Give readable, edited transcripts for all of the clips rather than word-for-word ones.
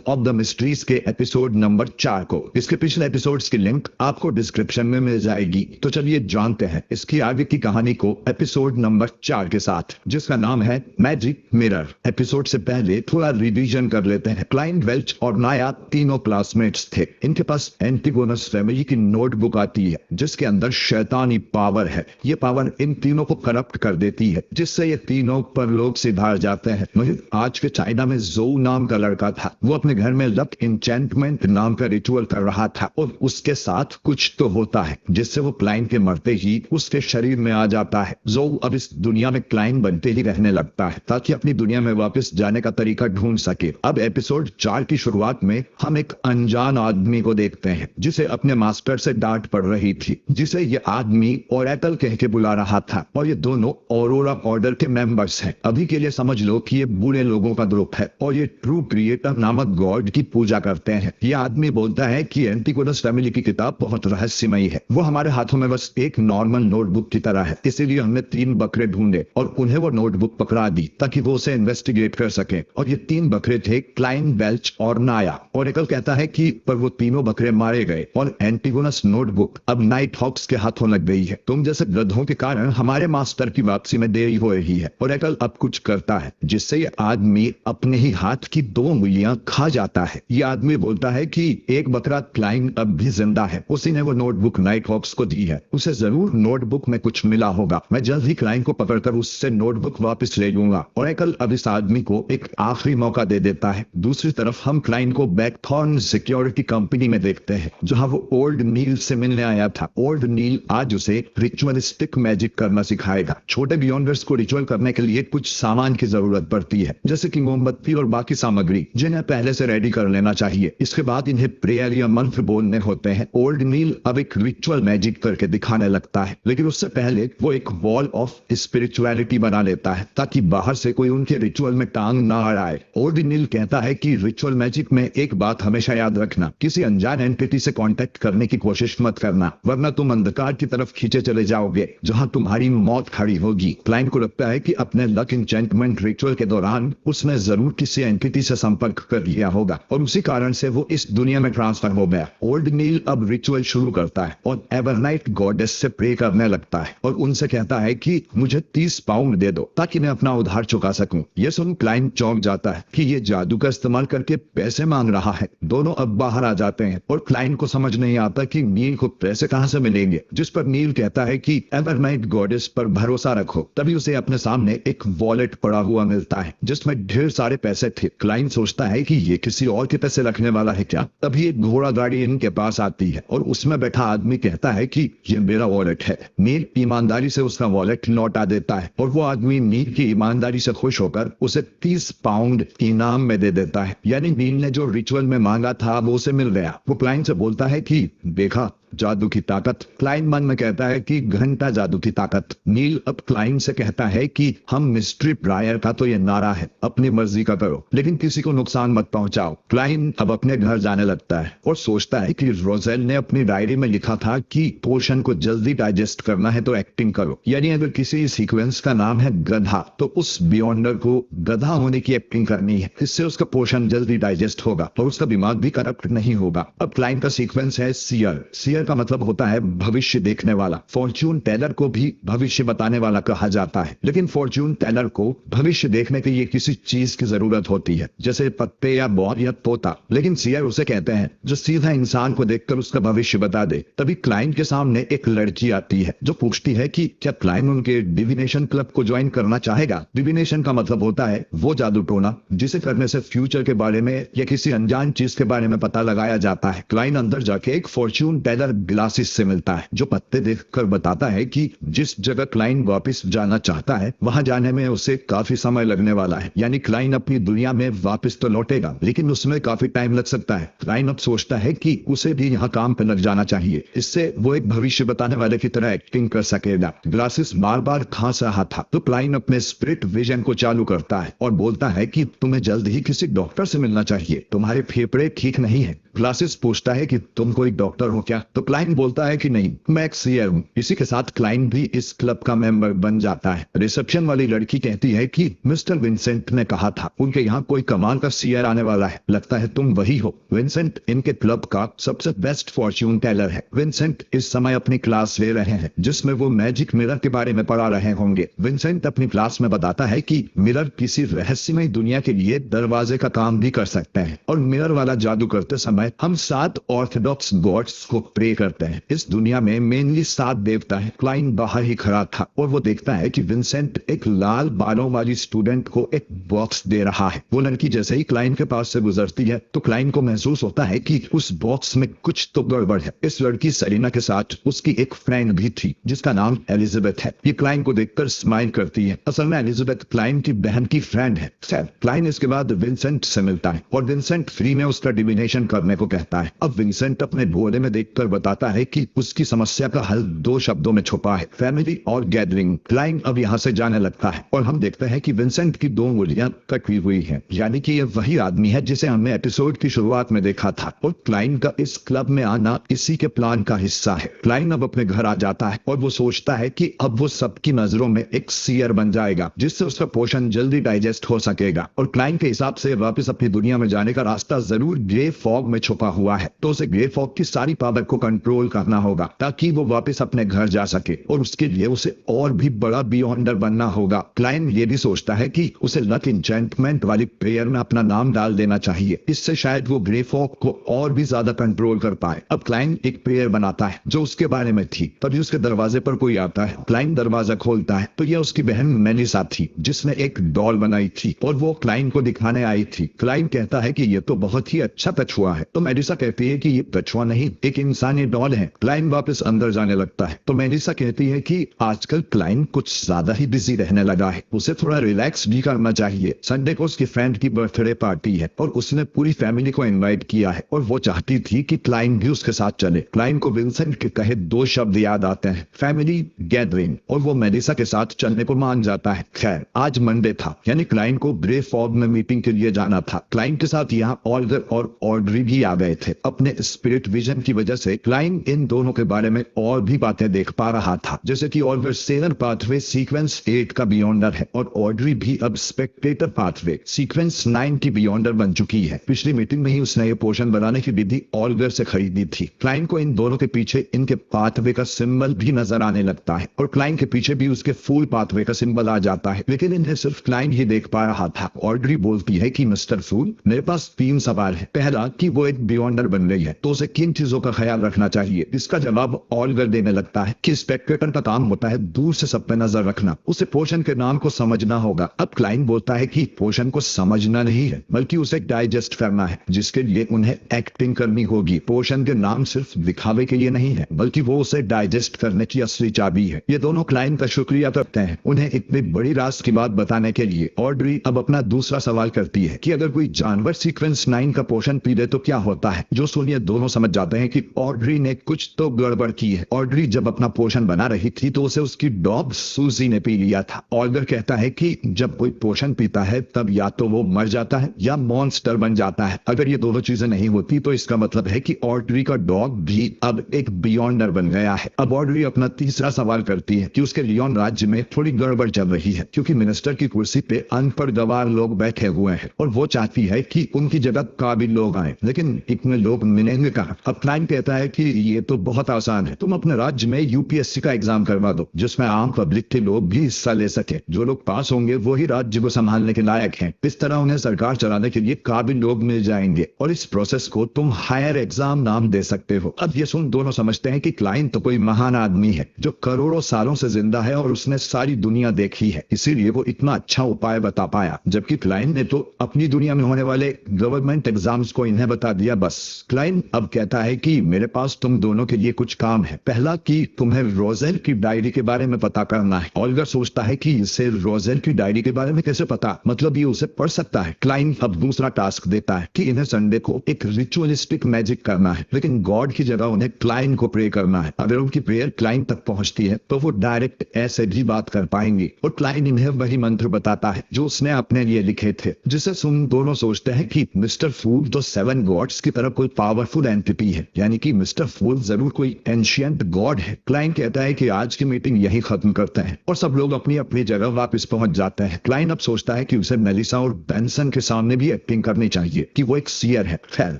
Of the mysteries के episode number 4 को। इसके पिछले एपिसोड्स की लिंक आपको डिस्क्रिप्शन में मिल जाएगी। तो चलिए जानते हैं इसकी आगे की कहानी को एपिसोड नंबर 4 के साथ, जिसका नाम है मैजिक मिरर। एपिसोड से पहले थोड़ा रिवीजन कर लेते हैं। क्लाइंट, वेल्च और नाया तीनों क्लासमेट्स थे। इनके पास एंटिगोनस फैमिली की नोटबुक आती है जिसके अंदर शैतानी पावर है। ये पावर इन तीनों को करप्ट कर देती है, जिससे ये तीनों पर लोग सिधार जाते हैं। वहीं आज के चाइना में जोउ नाम का लड़का था। वो अपने घर में लक इंचेंटमेंट नाम का रिचुअल कर रहा था और उसके साथ कुछ तो होता है जिससे वो क्लाइंट के मरते ही उसके शरीर में आ जाता है। जोउ अब इस दुनिया में क्लाइंट बनते ही रहने लगता है ताकि अपनी दुनिया में वापस जाने का तरीका ढूंढ सके। अब एपिसोड 4 की शुरुआत में हम एक अनजान आदमी को देखते हैं जिसे अपने मास्टर से डांट पड़ रही थी, जिसे ये आदमी ओरेकल कह के बुला रहा था। और ये दोनों ऑरोरा ऑर्डर के मेंबर्स हैं। अभी के लिए समझ लो कि ये बुरे लोगों का ग्रुप है और ये ट्रू क्रिएटर नामक गॉड की पूजा करते हैं। ये आदमी बोलता है कि एंटिगोनस फैमिली की किताब बहुत रहस्यमयी है। वो हमारे हाथों में बस एक नॉर्मल नोटबुक की तरह है, इसीलिए हमने 3 बकरे ढूंढे और उन्हें वो नोटबुक पकड़ा दी ताकि वो उसे इन्वेस्टिगेट कर सके। और ये 3 बकरे थे क्लाइंट, वेल्च और नाया। ओरेकल कहता है कि पर वो तीनों बकरे मारे गए और एंटिगोनस नोटबुक अब नाइट हॉक्स के हाथों लग गई है। तुम जैसे गधों के कारण हमारे मास्टर की वापसी में देरी हो रही है। ओरेकल अब कुछ करता है जिससे ये आदमी अपने ही हाथ की 2 उंगलियां खा जाता है। ये आदमी बोलता है कि एक बकरा क्लाइंट अब भी जिंदा है। उसी ने वो नोटबुक नाइट हॉक्स को दी है। उसे जरूर नोटबुक में कुछ मिला होगा। मैं जल्द ही क्लाइंट को पकड़कर उससे नोटबुक वापस ले लूंगा। ओरेकल अब इस आदमी को एक आखिरी मौका दे देता है। दूसरी तरफ हम क्लाइंट को बैकथॉर्न सिक्योरिटी कंपनी में देखते हैं जहां वो ओल्ड नील से मिलने आया था। ओल्ड नील आज उसे रिचुअलिस्टिक मैजिक करना सिखाएगा। छोटे बियॉन्डर्स को रिचुअल करने के लिए कुछ सामान की जरूरत पड़ती है, जैसे कि मोमबत्ती और बाकी सामग्री, जिन्हें पहले से रेडी कर लेना चाहिए। इसके बाद इन्हें प्रेयर या मंत्र बोलने होते हैं। ओल्ड नील अब एक रिचुअल मैजिक करके दिखाने लगता है, लेकिन उससे पहले वो एक वॉल ऑफ स्पिरिचुअलिटी बना लेता है ताकि बाहर से कोई उनके रिचुअल में टांग ना अड़ाए। ओल्ड नील कहता है कि रिचुअल मैजिक में एक बात हमेशा याद रखना, किसी अनजान एंटिटी से कांटेक्ट करने की कोशिश मत करना, वरना तुम अंधकार की तरफ खींचे चले जाओगे जहां तुम्हारी मौत खड़ी होगी। क्लाइंट को लगता है कि अपने लक इंचेंटमेंट रिचुअल के दौरान उसने जरूर किसी एंटिटी से संपर्क कर लिया होगा और उसी कारण से वो इस दुनिया में ट्रांसफर हो गया। ओल्ड नील अब रिचुअल शुरू करता है और एवरनाइट गॉडेस से प्रे करने लगता है और उनसे कहता है कि मुझे 30 पाउंड दे दो ताकि मैं अपना उधार चुका सकूं। ये सुन क्लाइंट चौंक जाता है कि ये जादू का इस्तेमाल करके पैसे मांग रहा है। दोनों अब बाहर आ जाते हैं और क्लाइंट को समझ नहीं आता कि नील को पैसे कहां से मिलेंगे, जिस पर नील कहता है कि एवरनाइट गॉडेस पर भरोसा रखो। तभी उसे अपने सामने एक वॉलेट पड़ा हुआ मिलता है जिसमें ढेर सारे पैसे थे। क्लाइंट सोचता है कि ये किसी और के पैसे रखने वाला है क्या। तभी एक घोड़ा गाड़ी इनके पास आती है और उसमें बैठा आदमी कहता है कि ये मेरा वॉलेट है। नील ईमानदारी से उसका वॉलेट लौटा देता है और वो आदमी नील की ईमानदारी से खुश होकर उसे 30 पाउंड इनाम में दे देता है। यानी नील ने जो रिचुअल में मांगा था वो उसे मिल गया। वो क्लाइंट से बोलता है कि देखा जादू की ताकत। क्लाइंट मन में कहता है कि घंटा जादू की ताकत। नील अब क्लाइंट से कहता है कि हम मिस्ट्री प्रायर का तो ये नारा है, अपनी मर्जी का करो लेकिन किसी को नुकसान मत पहुंचाओ। क्लाइंट अब अपने घर जाने लगता है और सोचता है कि रोजेल ने अपनी डायरी में लिखा था कि पोशन को जल्दी डाइजेस्ट करना है तो एक्टिंग करो। यानी अगर किसी सीक्वेंस का नाम है गधा तो उस बियॉन्डर को गधा होने की एक्टिंग करनी है। इससे उसका पोशन जल्दी डाइजेस्ट होगा और उसका दिमाग भी करप्ट नहीं होगा। अब क्लाइंट का सीक्वेंस है सियर का मतलब होता है भविष्य देखने वाला। फॉर्च्यून टेलर को भी भविष्य बताने वाला कहा जाता है, लेकिन फॉर्च्यून टेलर को भविष्य देखने के लिए किसी चीज की जरूरत होती है, जैसे पत्ते या बॉल या तोता। लेकिन सियर उसे कहते हैं जो सीधा इंसान को देखकर उसका भविष्य बता दे। तभी क्लाइंट के सामने एक लड़की आती है जो पूछती है कि क्या क्लाइंट उनके डिविनेशन क्लब को ज्वाइन करना चाहेगा। डिविनेशन का मतलब होता है वो जादू टोना जिसे करने से फ्यूचर के बारे में या किसी अनजान चीज के बारे में पता लगाया जाता है। क्लाइंट अंदर जाके एक फॉर्च्यून टेलर ग्लासिस से मिलता है जो पत्ते देखकर बताता है कि जिस जगह क्लाइंट वापस जाना चाहता है वहां जाने में उसे काफी समय लगने वाला है। यानी क्लाइंट अपनी दुनिया में वापस तो लौटेगा लेकिन उसमें काफी टाइम लग सकता है। क्लाइंट अब सोचता है कि उसे भी यहाँ काम पे लग जाना चाहिए, इससे वो एक भविष्य बताने वाले की तरह एक्टिंग कर सकेगा। ग्लासिस बार बार खांस रहा था तो क्लाइंट अपने स्पिरिट विजन को चालू करता है और बोलता है कि तुम्हें जल्द ही किसी डॉक्टर से मिलना चाहिए, तुम्हारे फेफड़े ठीक नहीं है। ग्लासेस पूछता है कि तुम कोई डॉक्टर हो क्या, तो क्लाइंट बोलता है कि नहीं, मैं एक सीयर हूँ। इसी के साथ क्लाइंट भी इस क्लब का मेंबर बन जाता है। रिसेप्शन वाली लड़की कहती है कि मिस्टर विंसेंट ने कहा था उनके यहाँ कोई कमाल का सीयर आने वाला है, लगता है तुम वही हो। विंसेंट इनके क्लब का सबसे बेस्ट फॉर्च्यून टेलर है। विंसेंट इस समय अपनी क्लास ले रहे हैं जिसमें वो मैजिक मिरर के बारे में पढ़ा रहे होंगे। विंसेंट अपनी क्लास में बताता है कि मिरर किसी रहस्यमय दुनिया के लिए दरवाजे का काम भी कर सकते हैं और मिरर वाला जादू करते समय हम 7 ऑर्थोडॉक्स गॉड्स को प्रे करते हैं। इस दुनिया में मेनली 7 देवता है। क्लाइंट बाहर ही खड़ा था और वो देखता है कि विंसेंट एक लाल बालों वाली स्टूडेंट को एक बॉक्स दे रहा है। वो लड़की जैसे ही क्लाइंट के पास से गुजरती है तो क्लाइंट को महसूस होता है कि उस बॉक्स में कुछ तो गड़बड़ है। इस लड़की सेलिना के साथ उसकी एक फ्रेंड भी थी जिसका नाम एलिजाबेथ है। ये क्लाइंट को देखकर स्माइल करती है। असल में एलिजाबेथ क्लाइंट की बहन की फ्रेंड है। क्लाइंट इसके बाद विंसेंट से मिलता है और विंसेंट फ्री में उसका डिविनेशन करने को कहता है। अब विंसेंट अपने भोले में देखकर बताता है कि उसकी समस्या का हल 2 शब्दों में छुपा है, फैमिली और गैदरिंग। क्लाइंट अब यहाँ से जाने लगता है और हम देखते हैं कि विंसेंट की 2 उंगलियां कटी हुई हैं, यानी कि ये वही आदमी है जिसे हमने एपिसोड की शुरुआत में देखा था। और क्लाइंट का इस क्लब में आना इसी के प्लान का हिस्सा है। क्लाइंट अब अपने घर आ जाता है और वो सोचता है कि अब वो सबकी नजरों में एक सीयर बन जाएगा जिससे उसका पोषण जल्दी डाइजेस्ट हो सकेगा। और क्लाइंट के हिसाब से वापस अपनी दुनिया में जाने का रास्ता जरूर ग्रे फॉग में छुपा हुआ है, तो उसे ग्रे फॉग की सारी पावर को कंट्रोल करना होगा ताकि वो वापस अपने घर जा सके और उसके लिए उसे और भी बड़ा बियॉन्डर बनना होगा। क्लाइंट ये भी सोचता है कि उसे लक इंचेंटमेंट वाली प्रेयर में अपना नाम डाल देना चाहिए, इससे शायद वो ग्रे फॉग को और भी ज्यादा कंट्रोल कर पाए। अब क्लाइंट एक प्रेयर बनाता है जो उसके बारे में थी। तभी उसके दरवाजे पर कोई आता है। क्लाइंट दरवाजा खोलता है तो यह उसकी बहन मेलिसा थी जिसने एक डॉल बनाई थी और वो क्लाइंट को दिखाने आई थी। क्लाइंट कहता है कि ये तो बहुत ही अच्छा कछुआ है, तो मेलिसा कहती है कि ये कछुआ नहीं, एक इंसानी डॉल है। क्लाइंट वापस अंदर जाने लगता है तो मेलिसा कहती है कि आजकल क्लाइंट कुछ ज्यादा ही बिजी रहने लगा है, उसे थोड़ा रिलैक्स भी करना चाहिए। संडे को उसकी फ्रेंड की बर्थडे पार्टी है और उसने पूरी फैमिली को इनवाइट किया है और वो चाहती थी कि क्लाइंट भी उसके साथ चले। क्लाइंट को विंसेंट के कहे 2 शब्द याद आते हैं, फैमिली, गैदरिंग, और वो मेलिसा के साथ चलने को मान जाता है। खैर आज मंडे था, यानी क्लाइंट को ग्रे फॉग में मीटिंग के लिए जाना था। क्लाइंट के साथ यहाँ ऑल्डर और ऑड्री भी आ गए थे। अपने स्पिरिट विजन की वजह से क्लाइंट इन दोनों के बारे में और भी बातें देख पा रहा था, जैसे कि ऑल्डर सेलर पाथवे सीक्वेंस 8 का बियॉन्डर है और ऑड्री भी अब स्पेक्टेटर पाथवे सीक्वेंस 9 की बियॉन्डर बन चुकी है। पिछली मीटिंग में ही उसने ये पोषण बनाने की विधि ऑल्डर से खरीदी थी। क्लाइंट को इन दोनों के पीछे इनके पाथवे का सिंबल भी नजर आने लगता है और क्लाइंट के पीछे भी उसके फूल पाथवे का सिंबल आ जाता है, लेकिन इन्हें सिर्फ क्लाइंट ही देख पा रहा था। ऑड्री बोलती है कि मिस्टर फूल, मेरे पास 3 सवाल है। पहला कि वो एक बियॉन्डर बन गई है तो उसे किन चीजों का ख्याल रखना चाहिए। इसका जवाब ऑल्डर देने लगता है कि स्पेक्टेटर का काम होता है दूर से सब पे नजर रखना, उसे पोषण के नाम को समझना होगा। अब क्लाइंट बोलता है कि पोषण को समझना नहीं है बल्कि उसे डाइजेस्ट करना है, जिसके लिए उन्हें एक्टिंग करनी होगी। पोषण के नाम सिर्फ दिखावे के लिए नहीं है बल्कि वो उसे डाइजेस्ट करने की असली चाबी है। ये दोनों क्लाइंट का शुक्रिया करते हैं उन्हें इतनी बड़ी राज की बात बताने के लिए। ऑड्री अब अपना दूसरा सवाल करती है कि अगर कोई जानवर सीक्वेंस 9 का पोषण पी ले तो क्या होता है। जो सुनिए दोनों समझ जाते हैं कि ऑड्री ने कुछ तो गड़बड़ की है। ऑड्री जब अपना पोषण बना रही थी तो उसे उसकी डॉग सूजी ने पी लिया था। ऑल्डर कहता है कि जब कोई पोषण पीता है तब या तो वो मर जाता है या मॉन्स्टर बन जाता है। अगर ये दोनों चीजें नहीं होती तो इसका मतलब है कि ऑड्री का डॉग भी अब एक बियॉन्डर बन गया है। अब ऑड्री अपना तीसरा सवाल करती है कि उसके लियोन राज्य में थोड़ी गड़बड़ चल रही है क्योंकि मिनिस्टर की कुर्सी पे अनपढ़ गवार लोग बैठे हुए हैं और वो चाहती है कि उनकी जगह काबिल लोग आए, लेकिन इतने लोग मिलेंगे कहाँ। अब क्लाइंट कहता है कि ये तो बहुत आसान है, तुम अपने राज्य में यूपीएससी का एग्जाम करवा दो जिसमें आम पब्लिक के लोग भी हिस्सा ले सके। जो लोग पास होंगे वो ही राज्य को संभालने के लायक हैं। इस तरह उन्हें सरकार चलाने के लिए काबिल लोग मिल जाएंगे और इस प्रोसेस को तुम हायर एग्जाम नाम दे सकते हो। अब ये सुन दोनों समझते हैं कि क्लाइंट तो कोई महान आदमी है जो करोड़ों सालों से जिंदा है और उसने सारी दुनिया देखी है, इसीलिए वो इतना अच्छा उपाय बता पाया। जबकि क्लाइंट ने तो अपनी दुनिया में होने वाले गवर्नमेंट एग्जाम्स को इन्हें बता दिया बस। क्लाइंट अब कहता है कि मेरे पास तुम दोनों के लिए कुछ काम है। पहला कि तुम्हें रोजेल की डायरी के बारे में पता करना है। ऑल्गर सोचता है कि इसे रोजेल की डायरी के बारे में कैसे पता, मतलब ये उसे पढ़ सकता है। क्लाइंट अब दूसरा टास्क देता है कि इन्हें संडे को एक रिचुअलिस्टिक मैजिक करना है, लेकिन गॉड की जगह उन्हें क्लाइंट को प्रे करना है। अगर उनकी प्रेयर क्लाइंट तक पहुंचती है तो वो डायरेक्ट ऐसे भी बात कर पाएंगे और क्लाइंट इन्हें वही मंत्र बताता है जो उसने अपने लिए लिखे थे, जिसे सुन दोनों सोचते हैं कि मिस्टर फूल तो 7 गॉड गॉड्स की तरफ कोई पावरफुल एंटिटी है, यानी कि मिस्टर फूल जरूर कोई एंशिएंट गॉड है। क्लाइन कहता है कि आज की मीटिंग यही खत्म करते हैं और सब लोग अपनी अपनी जगह वापस पहुंच जाते हैं। क्लाइन अब सोचता है कि उसे मेलिसा और बेंसन के सामने भी एक्टिंग करनी चाहिए कि वो एक सीयर है। खैर,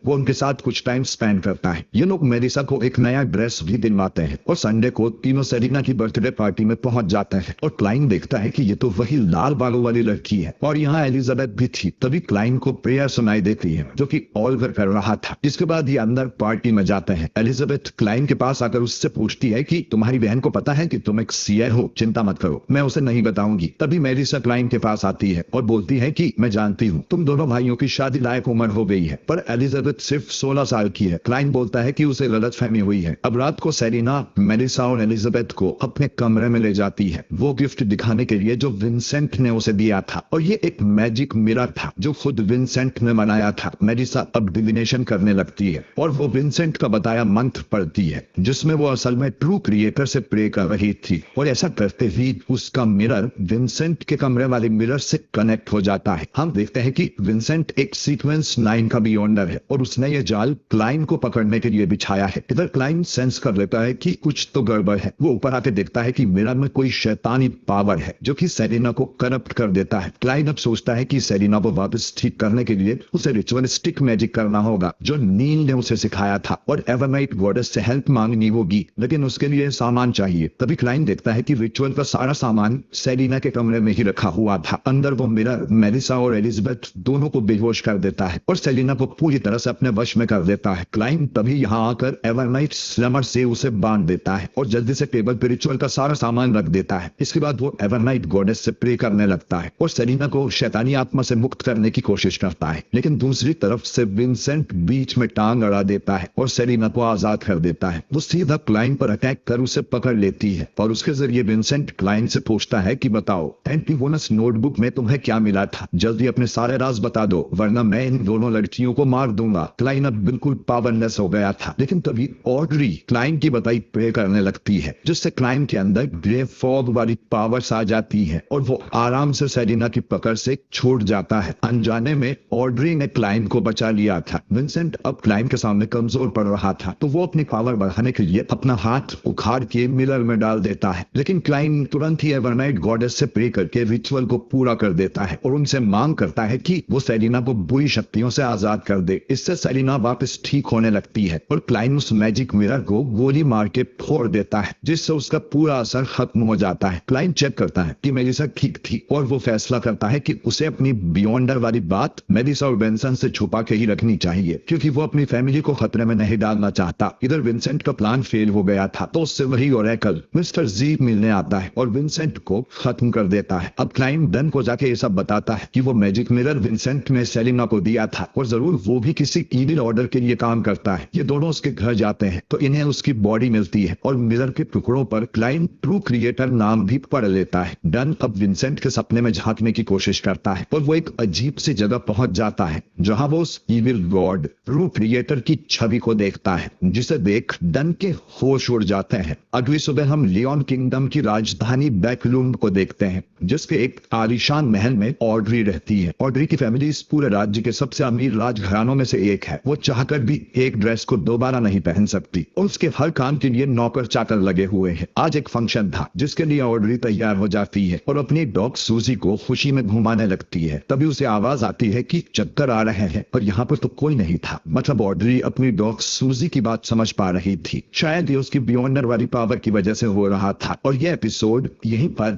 वो उनके साथ कुछ टाइम स्पेंड करता है। ये लोग मेलिसा को एक नया ड्रेस भी दिलवाते हैं और संडे को तीनों सेरेना की बर्थडे पार्टी में पहुंच जाते हैं और क्लाइन देखता है कि ये तो वही लाल बालों वाली लड़की है और यहाँ एलिजाबेथ भी थी। तभी क्लाइन को प्रेयर सुनाई देती है जो कि ऑलिवर कर रहा था। इसके बाद ये अंदर पार्टी में जाते हैं। एलिजाबेथ क्लाइन के पास आकर उससे पूछती है कि तुम्हारी बहन को पता है कि तुम एक सीयर हो, चिंता मत करो, मैं उसे नहीं बताऊंगी। तभी मेलिसा क्लाइन के पास आती है और बोलती है कि मैं जानती हूँ तुम दोनों भाइयों की शादी लायक उम्र हो गई है, पर एलिजाबेथ सिर्फ 16 साल की है। क्लाइन बोलता है कि उसे गलतफहमी हुई है। अब रात को सेरेना मेलिसा और एलिजाबेथ को अपने कमरे में ले जाती है वो गिफ्ट दिखाने के लिए जो विंसेंट ने उसे दिया था, और ये एक मैजिक मिरर था जो खुद विंसेंट ने बनाया था। मेलिसा अब डिविनेशन करने लगती है और वो विंसेंट का बताया मंत्र पढ़ती है जिसमें वो असल में ट्रू क्रिएटर से प्रे कर रही थी, और ऐसा करते ही उसका मिरर विंसेंट के कमरे वाले मिरर से कनेक्ट हो जाता है। हम देखते हैं कि विंसेंट एक सीक्वेंस 9 का बियॉन्डर है और उसने ये जाल क्लाइन को पकड़ने के लिए बिछाया है। इधर क्लाइन सेंस कर लेता है कि कुछ तो गड़बड़ है। वो ऊपर आके देखता है कि मिरर में कोई शैतानी पावर है जो कि सेरेना को करप्ट कर देता है। क्लाइन अब सोचता है कि सेरेना को वापस ठीक करने के लिए उसे रिचुअलिस्टिक मैजिक करना होगा जो नील ने उसे सिखाया था, और एवरनाइट गॉडेस से हेल्प मांगनी होगी, लेकिन उसके लिए सामान चाहिए। तभी क्लाइन देखता है कि रिचुअल का सारा सामान सेरेना के कमरे में ही रखा हुआ था। अंदर वो मिरर मेलिसा और एलिजाबेथ दोनों को बेहोश कर देता है और सेरेना को पूरी तरह से अपने वश में कर देता है। क्लाइन तभी यहाँ आकर एवरनाइट स्लमर से उसे बांध देता है और जल्दी से टेबल पर रिचुअल का सारा सामान रख देता है। इसके बाद वो एवरनाइट गॉडेस से प्रे करने लगता है और सेरेना को शैतानी आत्मा से मुक्त करने की कोशिश करता है, लेकिन दूसरी तरफ से विंसेंट बीच में टांग अड़ा देता है और सेरेना को आजाद कर देता है। वो सीधा क्लाइन पर अटैक कर उसे पकड़ लेती है और उसके जरिए विंसेंट क्लाइन से पूछता है कि बताओ एंटीगोनस नोटबुक में तुम्हें क्या मिला था, जल्दी अपने सारे राज बता दो वरना मैं इन दोनों लड़कियों को मार दूंगा। क्लाइन अब बिल्कुल पावरलेस हो गया था, लेकिन तभी ऑड्री क्लाइन की बताई प्रे करने लगती है जिससे क्लाइन के अंदर ग्रे फॉग वाली पावर्स आ जाती है और वो आराम से सेरेना की पकड़ से छूट जाता है। अनजाने में ऑड्री ने क्लाइन को बचा लिया था। विंसेंट अब क्लाइन के सामने कमजोर पड़ रहा था तो वो अपनी पावर बढ़ाने के लिए अपना हाथ उखाड़ के मिरर में डाल देता है, लेकिन क्लाइन तुरंत ही एवरनाइट गॉडेस से प्रे करके रिचुअल को पूरा कर देता है और उनसे मांग करता है कि वो सेरेना को बुरी शक्तियों से आजाद कर दे। इससे सेरेना वापस ठीक होने लगती है और क्लाइन उस मैजिक मिरर को गोली मार के फोड़ देता है जिससे उसका पूरा असर खत्म हो जाता है। क्लाइन चेक करता है कि मेलिसा ठीक थी और वो फैसला करता है कि उसे अपनी बियॉन्डर वाली बात मेलिसा और बेंसन से छुपा के ही रखनी चाहिए क्योंकि वो अपनी फैमिली को खतरे में नहीं डालना चाहता। इधर विंसेंट का प्लान फेल हो गया था तो उससे वही ओरेकल मिस्टर जी मिलने आता है और विंसेंट को खत्म कर देता है। अब क्लाइन डन को जाके ये सब बताता है कि वो मैजिक मिरर विंसेंट ने सेरेना को दिया था और जरूर वो भी किसी ईविल ऑर्डर के लिए काम करता है। ये दोनों उसके घर जाते हैं तो इन्हें उसकी बॉडी मिलती है और मिरर के टुकड़ों पर क्लाइन ट्रू क्रिएटर नाम भी पढ़ लेता है। डन अब विंसेंट के सपने में झांकने की कोशिश करता है और वो एक अजीब सी जगह पहुंच जाता है जहां वो उस ईविल गॉड ट्रू क्रिएटर की छवि को देखता है जिसे देख डन के होश उड़ जाते हैं। अगली सुबह हम लियोन किंगडम की राजधानी बैकलूम को देखते हैं जिसके एक आलीशान महल में ऑड्री रहती है। ऑड्री की फैमिली इस पूरे राज्य के सबसे अमीर राजघरानों में से एक है। वो चाहकर भी एक ड्रेस को दोबारा नहीं पहन सकती और उसके हर काम के लिए नौकर चाकर लगे हुए हैं। आज एक फंक्शन था जिसके लिए ऑड्री तैयार हो जाती है और अपनी डॉग सूजी को खुशी में घुमाने लगती है। तभी उसे आवाज आती है कि चक्कर आ रहे हैं और यहाँ पर तो कोई नहीं था। मतलब ऑड्री अपनी डॉग सूजी की बात समझ पा रही थी। शायद ये उसकी बियॉन्डर वाली पावर की वजह से हो रहा था। और यह एपिसोड यहीं पर